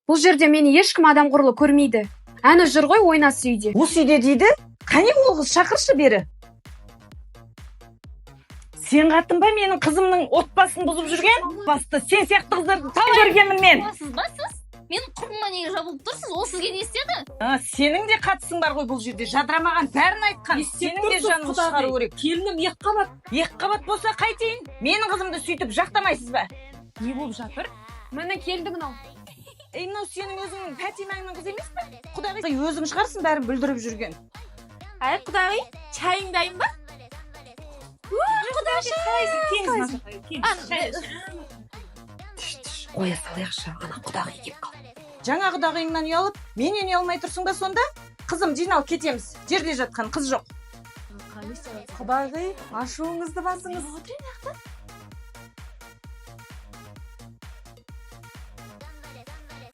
Бұл жерде мені ешкім адам құрлы көрмейді. Әні жүр ғой ойнасы үйде. Осы үйде дейді? Қане ол қыз шақыршы бері. Сен қатын ба менің қызымның отбасын бұзып жүрген? Басты сен сияқты қыздарды талай көргенмін мен. Сіз ба сіз? Менің құрбыма неге жабылып тұрсыз? Ол сізге не істеді? Сенің де қатысың бар ғой бұл жерде. Жадырамаған бәрін айтқан. Сенің де жаның шығару керек. Келінім екіқабат. Екіқабат болса қайтейін? Менің қызымды сөйтіп жақтамайсыз ба? Не болып жатыр? Міне келді мынау. Мынау сенің өзіңнің Фатимаңның қызы емес пе? Құдағи өзің шығарсың бәрін бүлдіріп жүрген. Әй құдағи, чайың дайын ба? Қоя салайықшы, ана құдағи кеп қал. Жаңа құдағиыңнан ұялып, менен ұялмай тұрсың ба сонда? Қызым, жинал кетеміз. Жерде жатқан қыз жоқ. Құдағи, ашуыңызды басыңыз.